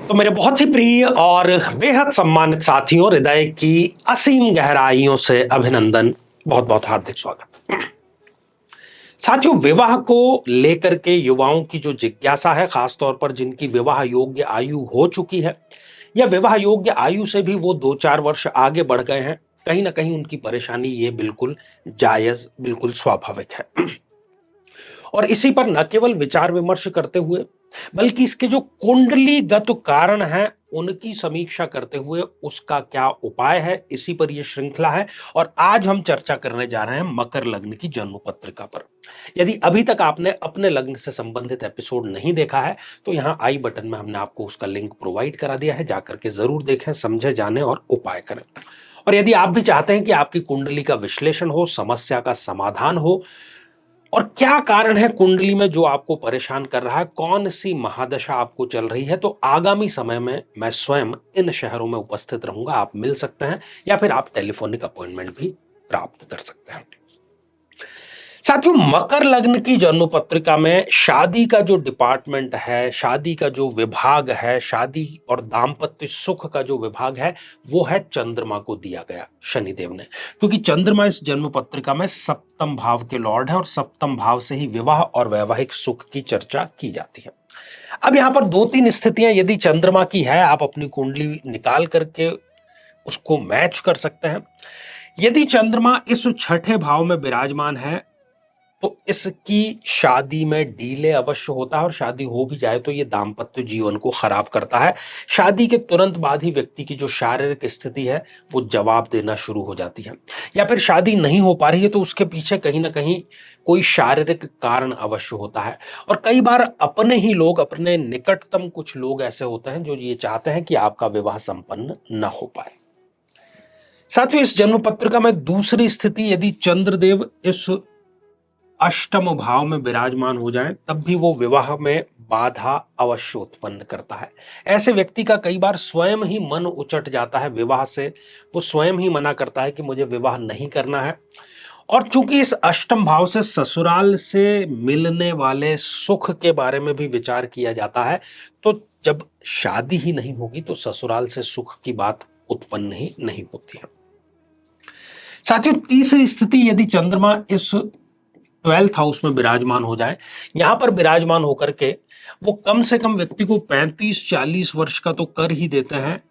तो मेरे बहुत ही प्रिय और बेहद सम्मानित साथियों, हृदय की असीम गहराइयों से अभिनंदन, बहुत बहुत हार्दिक स्वागत। साथियों, विवाह को लेकर के युवाओं की जो जिज्ञासा है, खासतौर पर जिनकी विवाह योग्य आयु हो चुकी है या विवाह योग्य आयु से भी वो 2-4 वर्ष आगे बढ़ गए हैं, कहीं ना कहीं उनकी परेशानी ये बिल्कुल जायज, बिल्कुल स्वाभाविक है। और इसी पर न केवल विचार विमर्श करते हुए बल्कि इसके जो कुंडलीगत कारण हैं उनकी समीक्षा करते हुए उसका क्या उपाय है, इसी पर यह श्रृंखला है। और आज हम चर्चा करने जा रहे हैं मकर लग्न की जन्म पत्रिका पर। यदि अभी तक आपने अपने लग्न से संबंधित एपिसोड नहीं देखा है तो यहां आई बटन में हमने आपको उसका लिंक प्रोवाइड करा दिया है, जाकर के जरूर देखें, समझे, जाने और उपाय करें। और यदि आप भी चाहते हैं कि आपकी कुंडली का विश्लेषण हो, समस्या का समाधान हो, और क्या कारण है कुंडली में जो आपको परेशान कर रहा है, कौन सी महादशा आपको चल रही है, तो आगामी समय में मैं स्वयं इन शहरों में उपस्थित रहूंगा। आप मिल सकते हैं या फिर आप टेलीफोनिक अपॉइंटमेंट भी प्राप्त कर सकते हैं। साथियों, मकर लग्न की जन्म पत्रिका में शादी का जो डिपार्टमेंट है, शादी का जो विभाग है, शादी और दाम्पत्य सुख का जो विभाग है, वो है चंद्रमा को दिया गया शनिदेव ने। क्योंकि चंद्रमा इस जन्म पत्रिका में सप्तम भाव के लॉर्ड है और सप्तम भाव से ही विवाह और वैवाहिक सुख की चर्चा की जाती है। अब यहां पर 2-3 स्थितियां यदि चंद्रमा की है, आप अपनी कुंडली निकाल करके उसको मैच कर सकते हैं। यदि चंद्रमा इस छठे भाव में विराजमान है तो इसकी शादी में डीले अवश्य होता है, और शादी हो भी जाए तो ये दाम्पत्य जीवन को खराब करता है। शादी के तुरंत बाद ही व्यक्ति की जो शारीरिक स्थिति है वो जवाब देना शुरू हो जाती है, या फिर शादी नहीं हो पा रही है तो उसके पीछे कहीं ना कहीं कोई शारीरिक कारण अवश्य होता है। और कई बार अपने ही लोग, अपने निकटतम कुछ लोग ऐसे होते हैं जो ये चाहते हैं कि आपका विवाह संपन्न न हो पाए। साथियों, इस जन्म पत्रिका में दूसरी स्थिति यदि चंद्रदेव इस अष्टम भाव में विराजमान हो जाएं, तब भी वो विवाह में बाधा अवश्य उत्पन्न करता है। ऐसे व्यक्ति का कई बार स्वयं ही मन उचट जाता है विवाह से, वो स्वयं ही मना करता है कि मुझे विवाह नहीं करना है। और चूंकि इस अष्टम भाव से ससुराल से मिलने वाले सुख के बारे में भी विचार किया जाता है, तो जब शादी ही नहीं होगी तो ससुराल से सुख की बात उत्पन्न ही नहीं होती है। साथियों, तीसरी स्थिति यदि चंद्रमा इस 12th हाउस में विराजमान हो जाए, यहां पर विराजमान होकर के वो कम से कम व्यक्ति को 35-40 वर्ष का तो कर ही देते हैं,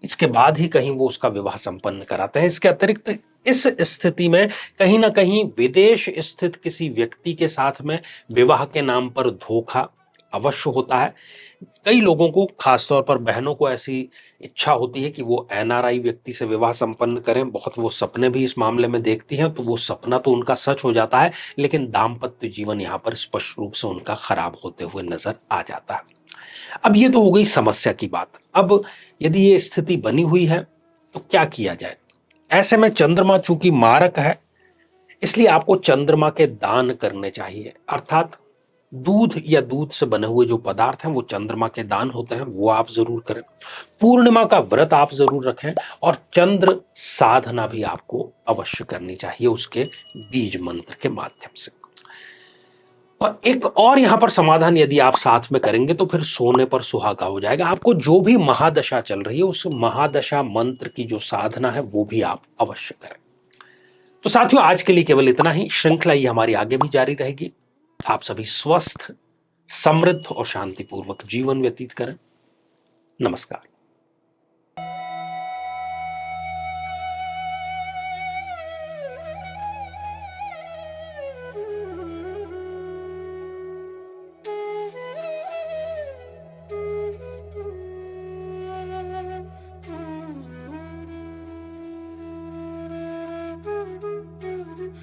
इसके बाद ही कहीं वो उसका विवाह संपन्न कराते हैं। इसके अतिरिक्त इस स्थिति में कहीं ना कहीं विदेश स्थित किसी व्यक्ति के साथ में विवाह के नाम पर धोखा अवश्य होता है। कई लोगों को, खासतौर पर बहनों को, ऐसी इच्छा होती है कि वो एनआरआई व्यक्ति से विवाह संपन्न करें। बहुत वो सपने भी इस मामले में देखती हैं, तो वो सपना तो उनका सच हो जाता है, लेकिन दाम्पत्य जीवन यहां पर स्पष्ट रूप से उनका खराब होते हुए नजर आ जाता है। अब ये तो हो गई समस्या की बात। अब यदि ये स्थिति बनी हुई है तो क्या किया जाए? ऐसे में चंद्रमा चूंकि मारक है, इसलिए आपको चंद्रमा के दान करने चाहिए। अर्थात दूध या दूध से बने हुए जो पदार्थ हैं वो चंद्रमा के दान होते हैं, वो आप जरूर करें। पूर्णिमा का व्रत आप जरूर रखें, और चंद्र साधना भी आपको अवश्य करनी चाहिए उसके बीज मंत्र के माध्यम से। और एक और यहां पर समाधान यदि आप साथ में करेंगे तो फिर सोने पर सुहागा हो जाएगा। आपको जो भी महादशा चल रही है उस महादशा मंत्र की जो साधना है वो भी आप अवश्य करें। तो साथियों, आज के लिए केवल इतना ही। श्रृंखला ये हमारी आगे भी जारी रहेगी। आप सभी स्वस्थ, समृद्ध और शांतिपूर्वक जीवन व्यतीत करें। नमस्कार।